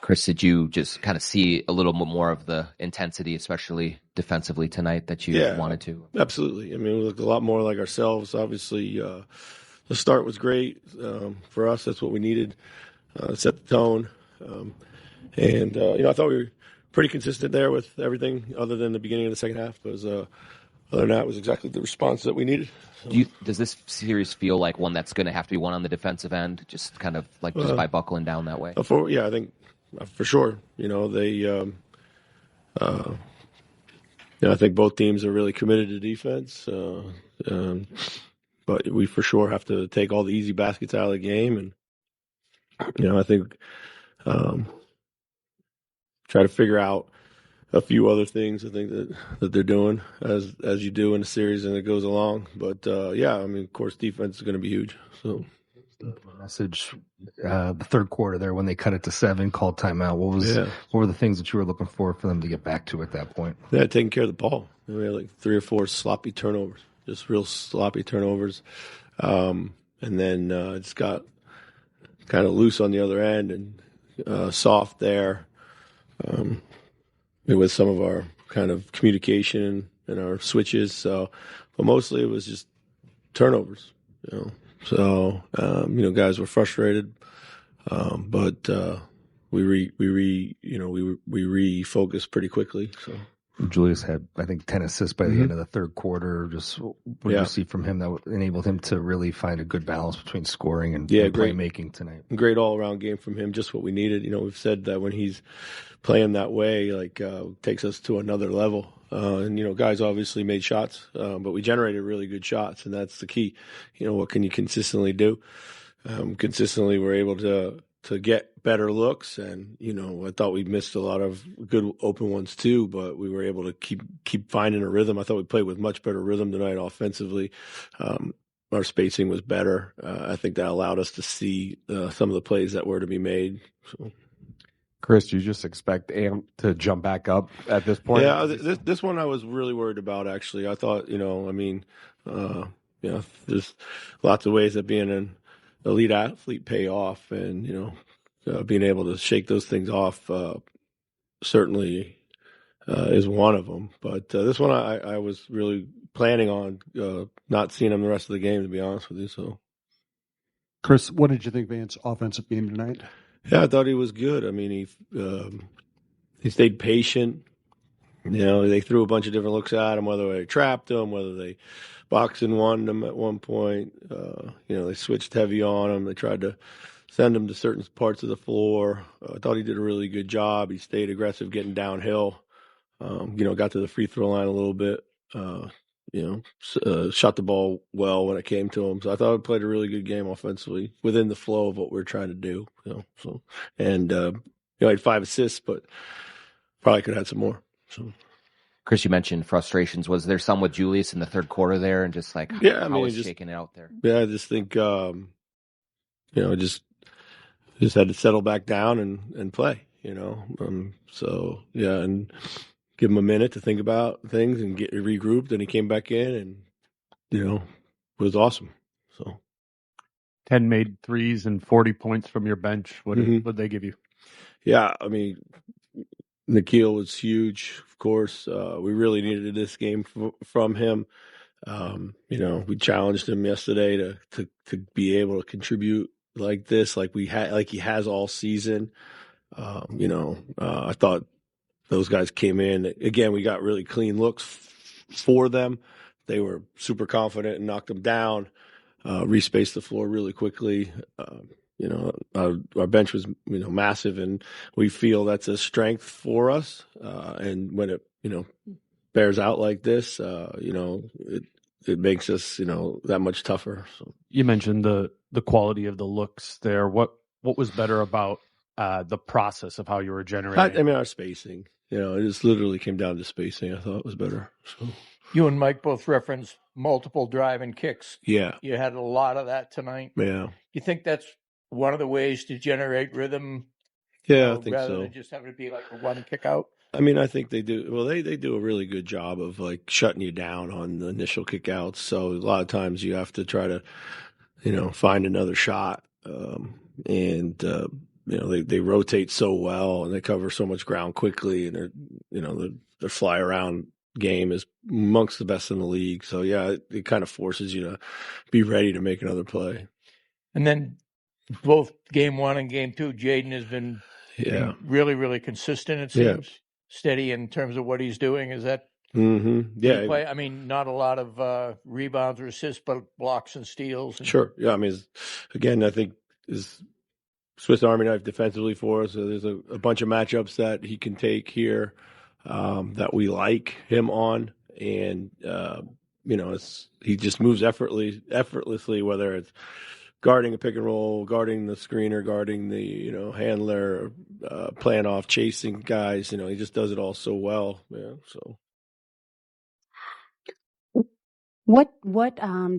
Chris, did you just kind of see a little more of the intensity, especially defensively tonight, that you wanted to? Absolutely. I mean, we looked a lot more like ourselves. Obviously, the start was great for us. That's what we needed. Set the tone. I thought we were pretty consistent there with everything other than the beginning of the second half. But other than that, it was exactly the response that we needed. So. Does this series feel like one that's going to have to be won on the defensive end, just kind of like just by buckling down that way? I think for sure. I think both teams are really committed to defense. But we for sure have to take all the easy baskets out of the game. And, I think try to figure out a few other things I think that they're doing as you do in the series and it goes along. But, of course, defense is going to be huge. So. Message the third quarter there when they cut it to 7, called timeout. What were the things that you were looking for them to get back to at that point? Yeah, taking care of the ball. We had like 3 or 4 sloppy turnovers, just real sloppy turnovers. And then it just got kind of loose on the other end and soft there. With some of our kind of communication and our switches. So, but mostly it was just turnovers, So, guys were frustrated, but we refocused pretty quickly. So Julius had, I think, 10 assists by the end of the third quarter. Just what did you see from him that enabled him to really find a good balance between scoring and playmaking tonight? Great all-around game from him, just what we needed. We've said that when he's playing that way, takes us to another level. Guys obviously made shots, but we generated really good shots, and that's the key. What can you consistently do? Consistently, we're able to get better looks, and I thought we missed a lot of good open ones too, but we were able to keep finding a rhythm. I thought we played with much better rhythm tonight offensively. Our spacing was better. I think that allowed us to see some of the plays that were to be made. So. Chris, do you just expect Ant to jump back up at this point? Yeah, this one I was really worried about, actually. I thought, there's lots of ways that being an elite athlete pay off, and, being able to shake those things off certainly is one of them. But this one I was really planning on not seeing him the rest of the game, to be honest with you. So, Chris, what did you think of Ant's offensive game tonight? Yeah, I thought he was good. I mean, he stayed patient. They threw a bunch of different looks at him, whether they trapped him, whether they boxed and won him at one point. They switched heavy on him. They tried to send him to certain parts of the floor. I thought he did a really good job. He stayed aggressive getting downhill. Got to the free throw line a little bit. Shot the ball well when it came to him. So I thought he played a really good game offensively within the flow of what we're trying to do. He had 5 assists, but probably could have had some more. So. Chris, you mentioned frustrations. Was there some with Julius in the third quarter there, and just like how was shaking it out there? Yeah, I just think just had to settle back down and play. And give him a minute to think about things and get regrouped. And he came back in and, was awesome. So 10 made threes and 40 points from your bench. What did they give you? Yeah, I mean, Nikhil was huge, of course. We really needed this game from him. We challenged him yesterday to be able to contribute like this, like he has all season. I thought those guys came in. Again, we got really clean looks for them. They were super confident and knocked them down, respaced the floor really quickly. Our bench was, massive, and we feel that's a strength for us. And when it, bears out like this, it makes us, that much tougher. So. You mentioned the quality of the looks there. What was better about the process of how you were generating? Our spacing. It just literally came down to spacing. I thought it was better. So. You and Mike both referenced multiple driving kicks. Yeah. You had a lot of that tonight. Yeah. You think that's one of the ways to generate rhythm? Yeah, I think rather so. than just having to be like a one kick out? I think they do. Well, they do a really good job of shutting you down on the initial kick outs. So a lot of times you have to try to, find another shot. they rotate so well and they cover so much ground quickly, and their fly around game is amongst the best in the league. So yeah, it kind of forces you to be ready to make another play. And then both game 1 and game 2, Jaden has been really, really consistent. It seems steady in terms of what he's doing. Is that? Mm-hmm. Yeah. Play? I mean, not a lot of rebounds or assists, but blocks and steals. Sure. Yeah. I mean, again, I think is Swiss Army knife defensively for us. So there's a bunch of matchups that he can take here that we like him on, and he just moves effortlessly, whether it's guarding a pick and roll, guarding the screener, guarding the handler, playing off, chasing guys. He just does it all so well. Yeah. So. What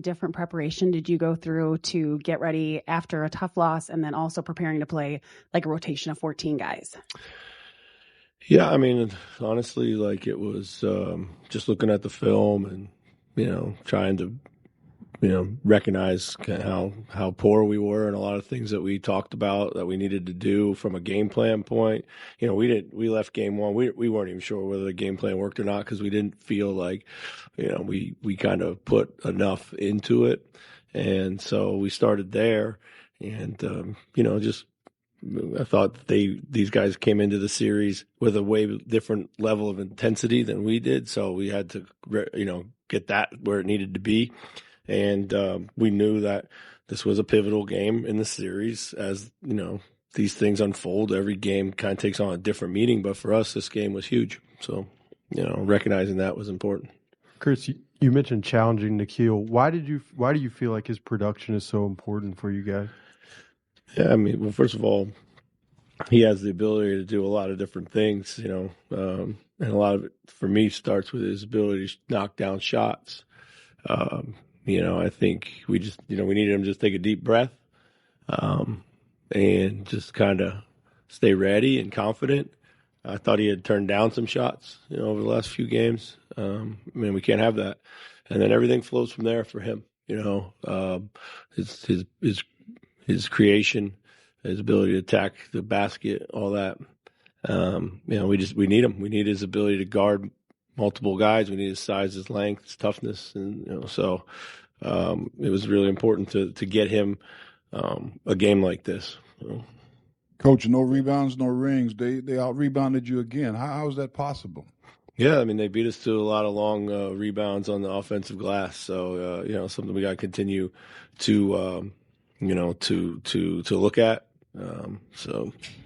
different preparation did you go through to get ready after a tough loss, and then also preparing to play like a rotation of 14 guys? Yeah, I mean, honestly, like it was just looking at the film and trying to recognize how poor we were and a lot of things that we talked about that we needed to do from a game plan point. We left game 1. We weren't even sure whether the game plan worked or not because we didn't feel like, we kind of put enough into it. And so we started there and, I thought these guys came into the series with a way different level of intensity than we did. So we had to, get that where it needed to be. And we knew that this was a pivotal game in the series. As these things unfold, every game kind of takes on a different meaning. But for us, this game was huge. So, recognizing that was important. Chris, you mentioned challenging Nikhil. Why do you feel like his production is so important for you guys? Yeah, I mean, well, first of all, he has the ability to do a lot of different things, and a lot of it for me starts with his ability to knock down shots. I think we just, we needed him to just take a deep breath and just kind of stay ready and confident. I thought he had turned down some shots, over the last few games. We can't have that. And then everything flows from there for him, his creation, his ability to attack the basket, all that. We need him. We need his ability to guard multiple guys. We need his size, his length, his toughness, and so it was really important to get him a game like this. Coach, no rebounds, no rings. They out rebounded you again. How is that possible? Yeah, I mean they beat us to a lot of long rebounds on the offensive glass. So something we got to continue to to look at.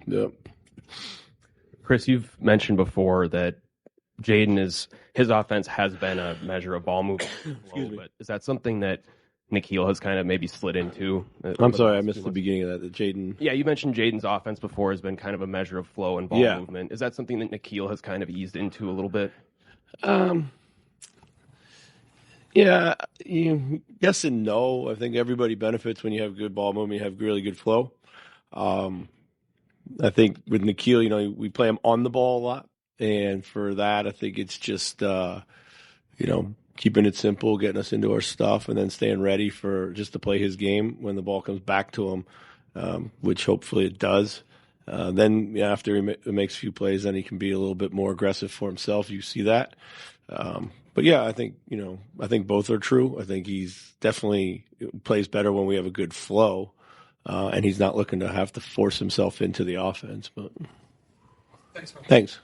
Yeah. Chris, you've mentioned before that Jaden his offense has been a measure of ball movement. But is that something that Nikhil has kind of maybe slid into? I'm sorry, I missed the beginning of that. That Jaden. Yeah, you mentioned Jaden's offense before has been kind of a measure of flow and ball movement. Is that something that Nikhil has kind of eased into a little bit? Yeah, yes and no. I think everybody benefits when you have good ball movement, you have really good flow. I think with Nikhil, we play him on the ball a lot. And for that, I think it's just, keeping it simple, getting us into our stuff, and then staying ready just to play his game when the ball comes back to him, which hopefully it does. Then after he makes a few plays, then he can be a little bit more aggressive for himself. You see that. But yeah, I think both are true. I think he's definitely plays better when we have a good flow, and he's not looking to have to force himself into the offense. But thanks.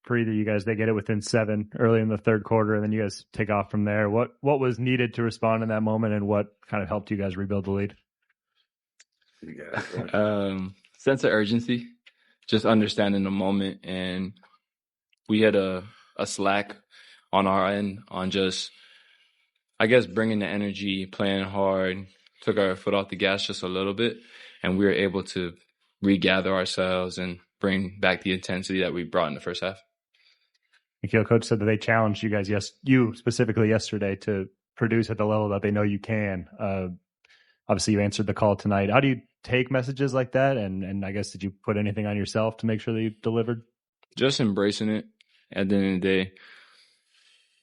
For either you guys, they get it within 7 early in the third quarter, and then you guys take off from there. What was needed to respond in that moment, and what kind of helped you guys rebuild the lead? Sense of urgency, just understanding the moment, and we had a slack on our end on just, I guess, bringing the energy, playing hard, took our foot off the gas just a little bit, and we were able to regather ourselves and bring back the intensity that we brought in the first half. Nikhil, coach said that they challenged you guys, you specifically yesterday, to produce at the level that they know you can. obviously you answered the call tonight. How do you take messages like that? And I guess, did you put anything on yourself to make sure that you delivered? Just embracing it. At the end of the day,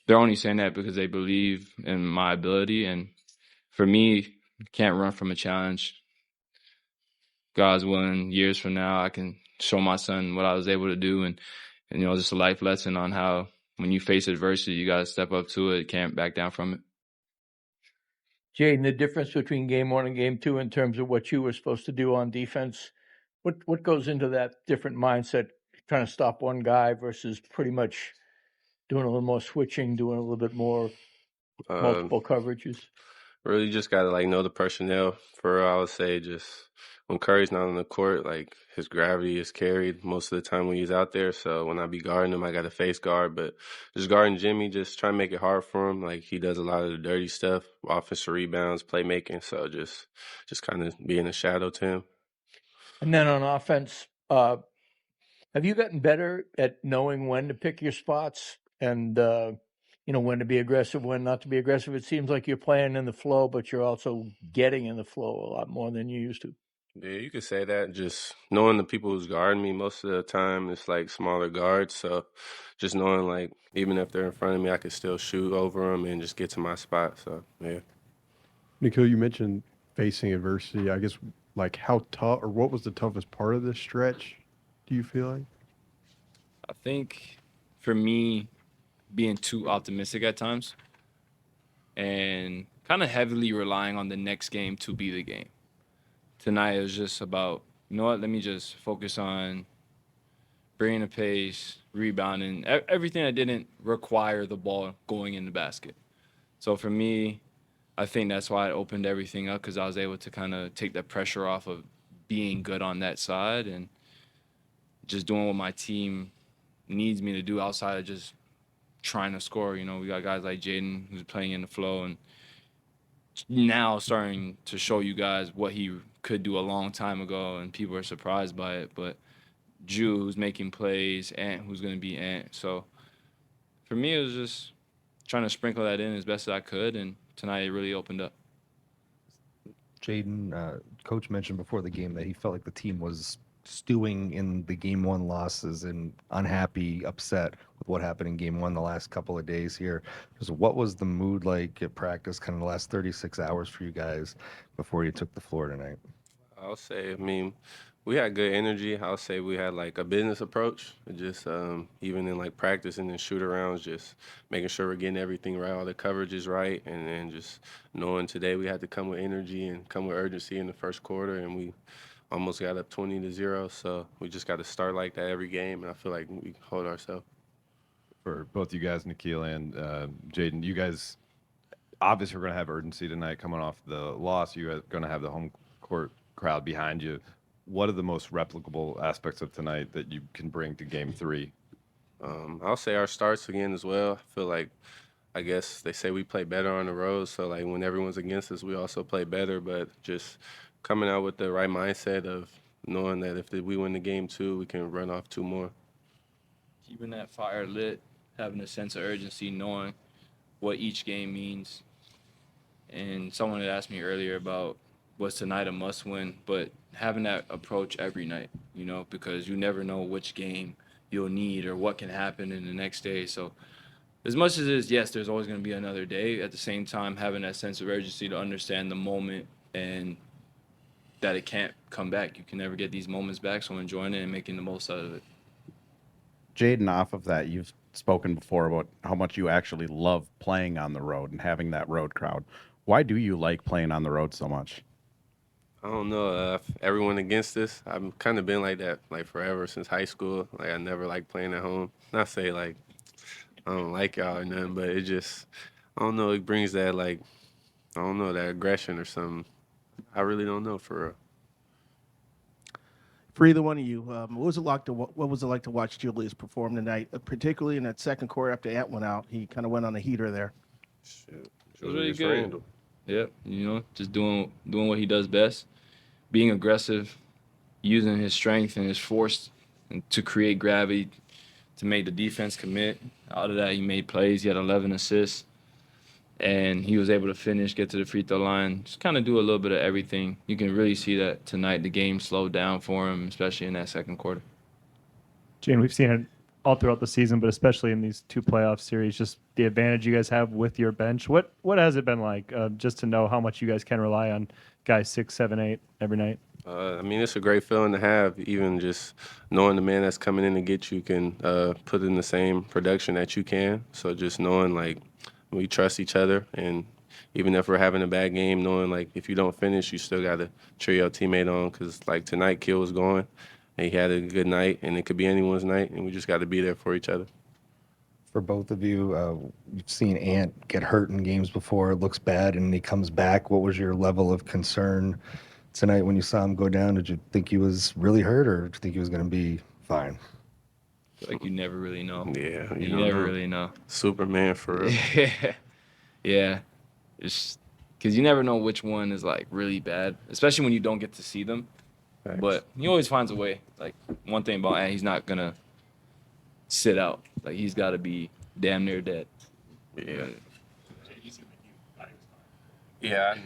they're only saying that because they believe in my ability. And for me, can't run from a challenge. God's willing, years from now, I can show my son what I was able to do. And just a life lesson on how when you face adversity, you got to step up to it. Can't back down from it. Jaden, the difference between game 1 and game 2 in terms of what you were supposed to do on defense, what goes into that different mindset, trying to stop one guy versus pretty much doing a little more switching, doing a little bit more multiple coverages? Really just got to, know the personnel. For real, I would say just when Curry's not on the court, his gravity is carried most of the time when he's out there. So when I be guarding him, I got to face guard. But just guarding Jimmy, just try to make it hard for him. He does a lot of the dirty stuff, offensive rebounds, playmaking. So just kind of being a shadow to him. And then on offense, have you gotten better at knowing when to pick your spots and when to be aggressive, when not to be aggressive? It seems like you're playing in the flow, but you're also getting in the flow a lot more than you used to. Yeah, you could say that. Just knowing the people who's guarding me most of the time, it's smaller guards. So just knowing even if they're in front of me, I could still shoot over them and just get to my spot. So, yeah. Nikhil, you mentioned facing adversity. I guess, how tough, or what was the toughest part of this stretch, do you feel like? I think for me, being too optimistic at times and kind of heavily relying on the next game to be the game. Tonight it was just about, let me just focus on bringing the pace, rebounding, everything that didn't require the ball going in the basket. So for me, I think that's why it opened everything up, because I was able to kind of take that pressure off of being good on that side and just doing what my team needs me to do outside of just trying to score. We got guys like Jaden who's playing in the flow and now starting to show you guys what he could do a long time ago, and people are surprised by it. But Ju, who's making plays, Ant, who's going to be Ant. So for me, it was just trying to sprinkle that in as best as I could, and tonight it really opened up. Jaden, Coach mentioned before the game that he felt like the team was stewing in the game 1 losses and unhappy, upset with what happened in game 1 the last couple of days here. So what was the mood like at practice, kind of the last 36 hours for you guys before you took the floor tonight? I'll say, we had good energy. I'll say we had a business approach. Just even in practice and then shoot arounds, just making sure we're getting everything right, all the coverage is right, and then just knowing today we had to come with energy and come with urgency in the first quarter, and we almost got up 20-0. So we just got to start like that every game, and I feel like we hold ourselves. For both you guys, Nikhil and Jaden, you guys obviously are going to have urgency tonight coming off the loss. You're going to have the home court crowd behind you. What are the most replicable aspects of tonight that you can bring to game 3? I'll say our starts again as well. I feel like, I guess they say we play better on the road. So when everyone's against us, we also play better. But just coming out with the right mindset of knowing that if we win the game 2, we can run off 2 more. Keeping that fire lit, having a sense of urgency, knowing what each game means. And someone had asked me earlier about was tonight a must-win, but having that approach every night, because you never know which game you'll need or what can happen in the next day. So as much as it is, yes, there's always going to be another day, at the same time, having that sense of urgency to understand the moment and that it can't come back. You can never get these moments back, so enjoying it and making the most out of it. Jaden, off of that, you've spoken before about how much you actually love playing on the road and having that road crowd. Why do you like playing on the road so much? I don't know. Everyone against us, I've kind of been like that forever since high school. I never liked playing at home. Not say I don't like y'all or nothing, but it just, I don't know, it brings that I don't know, that aggression or something. I really don't know for real. For either one of you, what was it like to watch Julius perform tonight, particularly in that second quarter after Ant went out? He kind of went on a heater there. Shit. It was really good. Randle. Yep, just doing what he does best, being aggressive, using his strength and his force to create gravity, to make the defense commit. Out of that, he made plays. He had 11 assists. and he was able to finish, get to the free throw line, just kind of do a little bit of everything. You can really see that tonight the game slowed down for him, especially in that second quarter. Jane, we've seen it all throughout the season, but especially in these two playoff series, just the advantage you guys have with your bench. What has it been like just to know how much you guys can rely on guys 6, 7, 8 every night? I mean, it's a great feeling to have, even just knowing the man that's coming in to get you can put in the same production that you can. So just knowing, like, we trust each other, and even if we're having a bad game, knowing, like, if you don't finish, you still got to cheer your teammate on because, like, tonight, Kill was going, and he had a good night, and it could be anyone's night, and we just got to be there for each other. For both of you, you've seen Ant get hurt in games before. It looks bad, and he comes back. What was your level of concern tonight when you saw him go down? Did you think he was really hurt, or did you think he was going to be fine? Like, you never really know. Yeah, you never really know. Superman for real. Yeah. It's because you never know which one is, like, really bad, especially when you don't get to see them. Thanks. But he always finds a way. Like, one thing about Ant, he's not going to sit out. Like, he's got to be damn near dead. Yeah. Yeah,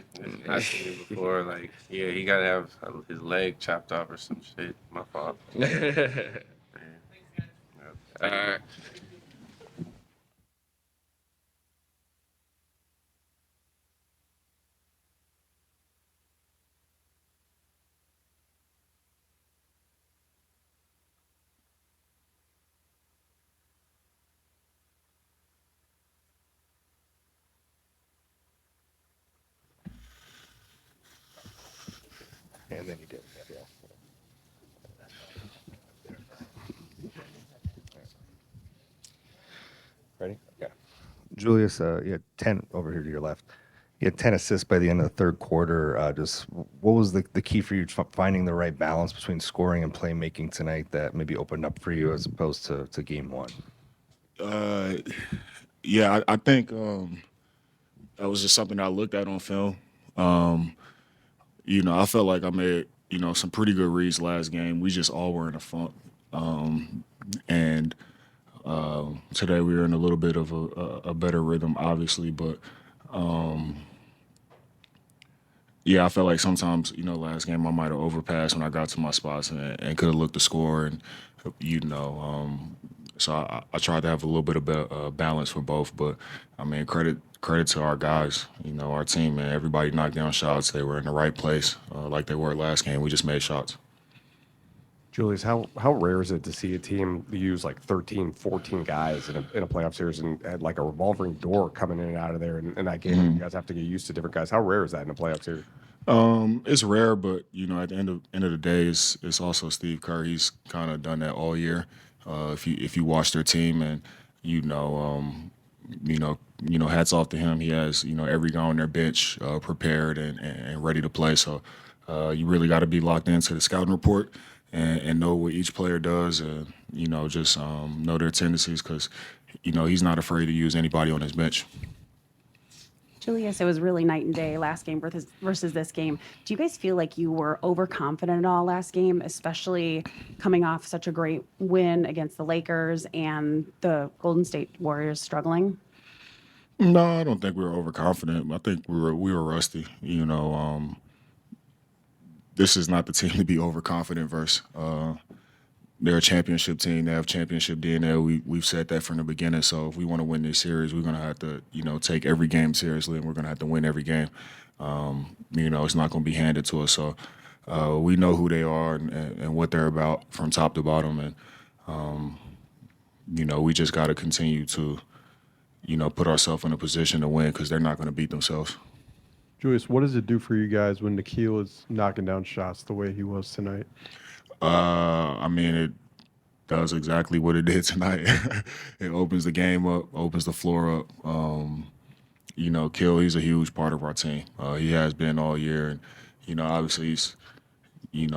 I've seen it before. Like, yeah, he got to have his leg chopped off or some shit. My fault. All right. And then he did. Yeah. Ready? Yeah. Julius, you had 10 over here to your left. You had 10 assists by the end of the third quarter. Just what was the key for you finding the right balance between scoring and playmaking tonight that maybe opened up for you as opposed to game one? Yeah, I think that was just something I looked at on film. I felt like I made, some pretty good reads last game. We just all were in a funk. And today we were in a little bit of a better rhythm, obviously. But, yeah, I felt like sometimes, last game I might have overpassed when I got to my spots and could have looked the score. And, so I tried to have a little bit of balance for both. But, I mean, credit to our guys, our team, man. Everybody knocked down shots. They were in the right place like they were last game. We just made shots. Julius, how rare is it to see a team use like 13, 14 guys in a playoff series and like a revolving door coming in and out of there in that game? Mm-hmm. You guys have to get used to different guys. How rare is that in a playoff series? It's rare, but at the end of the day, it's also Steve Kerr. He's kind of done that all year. If you watch their team, and hats off to him. He has every guy on their bench prepared and ready to play. So you really got to be locked into the scouting report and know what each player does, and just know their tendencies because he's not afraid to use anybody on his bench. Julius, it was really night and day last game versus this game. Do you guys feel like you were overconfident at all last game, especially coming off such a great win against the Lakers and the Golden State Warriors struggling? No, I don't think we were overconfident. I think we were rusty. This is not the team to be overconfident versus. They're a championship team. They have championship DNA. We've said that from the beginning. So if we want to win this series, we're going to have to, take every game seriously, and we're going to have to win every game. It's not going to be handed to us. So we know who they are and what they're about from top to bottom. And, we just got to continue to, put ourselves in a position to win because they're not going to beat themselves. Julius, what does it do for you guys when Nikhil is knocking down shots the way he was tonight? It does exactly what it did tonight. It opens the game up, opens the floor up. Kill, he's a huge part of our team. He has been all year. And, obviously he's,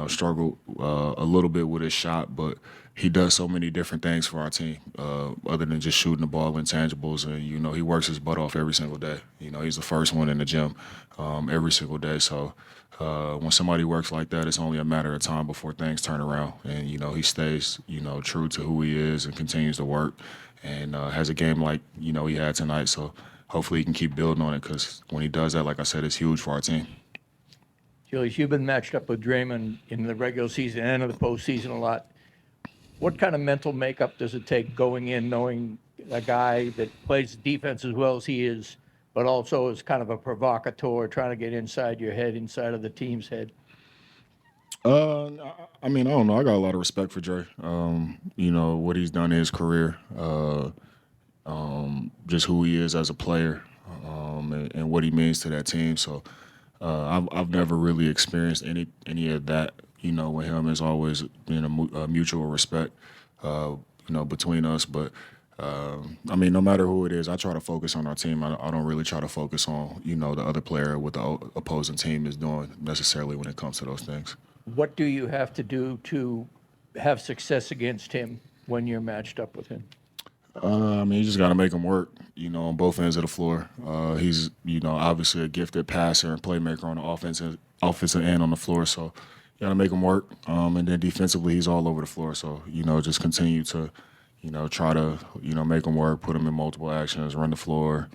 struggled a little bit with his shot, but he does so many different things for our team other than just shooting the ball intangibles. And, he works his butt off every single day. He's the first one in the gym every single day. So when somebody works like that, it's only a matter of time before things turn around. And, he stays, true to who he is and continues to work and has a game like, he had tonight. So hopefully he can keep building on it because when he does that, like I said, it's huge for our team. Julius, you've been matched up with Draymond in the regular season and in the postseason a lot. What kind of mental makeup does it take going in knowing a guy that plays defense as well as he is, but also is kind of a provocateur, trying to get inside your head, inside of the team's head? I mean, I don't know. I got a lot of respect for Dre. What he's done in his career, just who he is as a player, and what he means to that team. So I've never really experienced any of that. With him, it's always been a mutual respect, between us. But I mean, no matter who it is, I try to focus on our team. I don't really try to focus on the other player, what the opposing team is doing necessarily when it comes to those things. What do you have to do to have success against him when you're matched up with him? I mean, you just got to make him work, on both ends of the floor. He's, obviously a gifted passer and playmaker on the offensive end on the floor. So you got to make him work. And then defensively, he's all over the floor. So, just continue to, try to, make him work, put him in multiple actions, run the floor,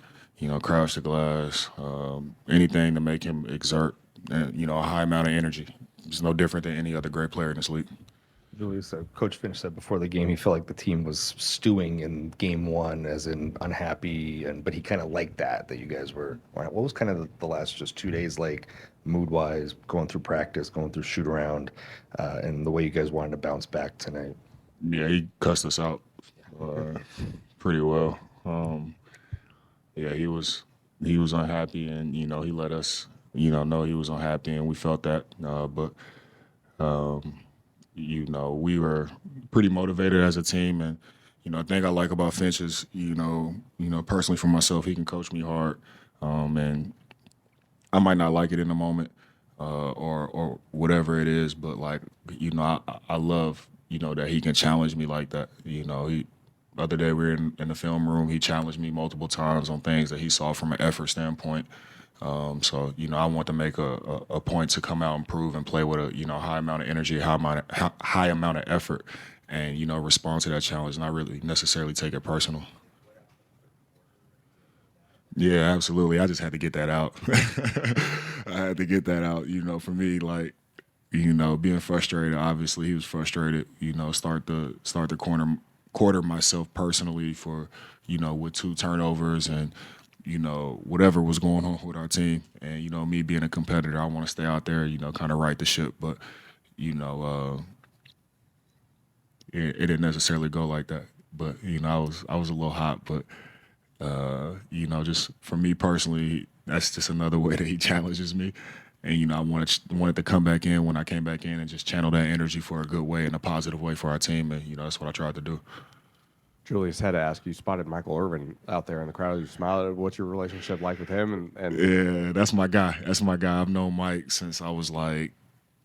crouch the glass, anything to make him exert, a high amount of energy. It's no different than any other great player in this league. Julius, Coach Finch said before the game he felt like the team was stewing in game one, as in unhappy, but he kind of liked that you guys were. What was kind of the last just 2 days like, mood-wise, going through practice, going through shoot-around, and the way you guys wanted to bounce back tonight? Yeah, he cussed us out pretty well. Yeah, he was unhappy, and he let us know he was unhappy, and we felt that. But we were pretty motivated as a team, and the thing I like about Finch is personally for myself, he can coach me hard, and I might not like it in the moment or whatever it is, but like I love that he can challenge me like that. The other day we were in the film room, he challenged me multiple times on things that he saw from an effort standpoint. So I want to make a point to come out and prove and play with a high amount of energy, high amount of effort, and respond to that challenge, and not really necessarily take it personal. Yeah, absolutely. I just had to get that out. I had to get that out. For me, like being frustrated. Obviously, he was frustrated. Start the quarter myself personally for with 2 turnovers and. Whatever was going on with our team. And, me being a competitor, I want to stay out there, kind of right the ship. But, it didn't necessarily go like that. But, I was a little hot. But, just for me personally, that's just another way that he challenges me. And, I wanted to come back in when I came back in and just channel that energy for a good way and a positive way for our team. And, that's what I tried to do. Julius, had to ask, you spotted Michael Irvin out there in the crowd. You smiled. What's your relationship like with him? And yeah, that's my guy. I've known Mike since I was like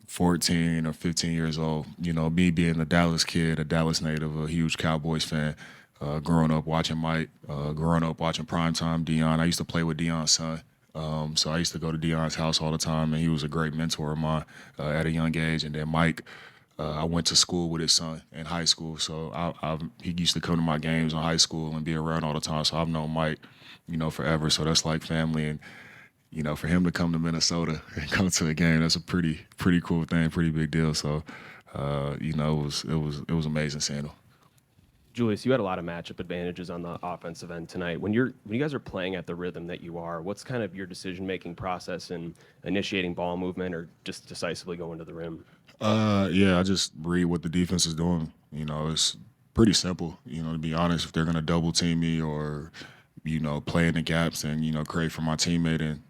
14 or 15 years old. Me being a Dallas kid, a Dallas native, a huge Cowboys fan, growing up watching Mike, growing up watching primetime Deion. I used to play with Deion's son. So I used to go to Deion's house all the time, and he was a great mentor of mine at a young age. And then Mike, I went to school with his son in high school, so he used to come to my games in high school and be around all the time. So I've known Mike, forever. So that's like family, and for him to come to Minnesota and come to a game, that's a pretty cool thing, pretty big deal. So, it was amazing seeing him. Julius, you had a lot of matchup advantages on the offensive end tonight. When you guys are playing at the rhythm that you are, what's kind of your decision-making process in initiating ball movement or just decisively going to the rim? Yeah, I just read what the defense is doing. It's pretty simple, to be honest. If they're going to double team me or, play in the gaps and, create for my teammate and,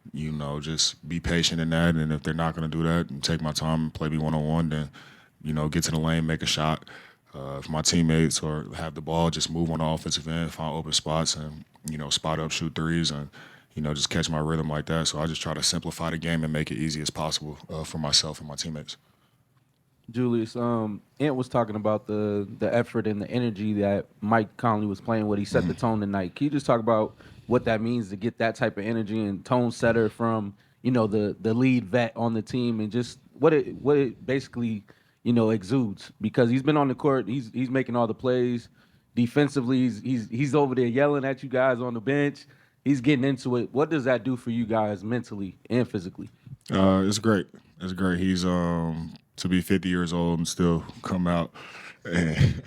just be patient in that. And if they're not going to do that and take my time and play me one-on-one, then, get to the lane, make a shot. If my teammates have the ball, just move on the offensive end, find open spots and, spot up, shoot threes and, just catch my rhythm like that. So I just try to simplify the game and make it easy as possible for myself and my teammates. Julius, Ant was talking about the effort and the energy that Mike Conley was playing with. He set the tone tonight. Can you just talk about what that means to get that type of energy and tone setter from, the lead vet on the team and just what it basically, exudes? Because he's been on the court, he's making all the plays. Defensively, he's over there yelling at you guys on the bench. he's getting into it. What does that do for you guys mentally and physically? It's great. It's great. He's to be 50 years old and still come out and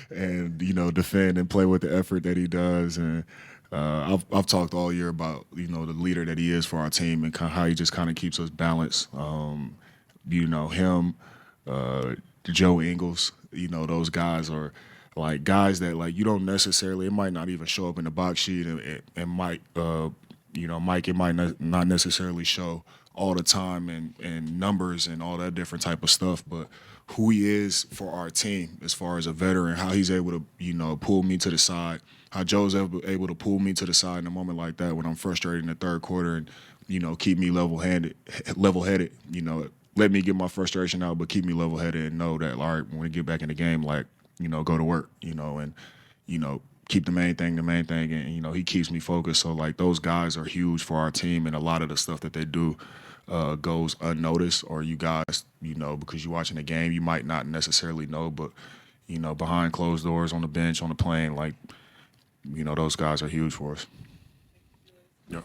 and defend and play with the effort that he does. And I've talked all year about the leader that he is for our team and how he just kind of keeps us balanced. Him, Joe Ingles. Those guys are like guys that like you don't necessarily. It might not even show up in the box sheet, and might Mike, it might not necessarily show all the time and numbers and all that different type of stuff, but who he is for our team as far as a veteran, how he's able to, pull me to the side, how Joe's able to pull me to the side in a moment like that when I'm frustrated in the third quarter and, keep me level-headed, let me get my frustration out, but keep me level-headed and know that, all right, when we get back in the game, like, go to work, and, keep the main thing, and, he keeps me focused. So, like, those guys are huge for our team, and a lot of the stuff that they do goes unnoticed, or you guys, because you're watching the game, you might not necessarily know, but, behind closed doors, on the bench, on the plane, like, those guys are huge for us. Yeah.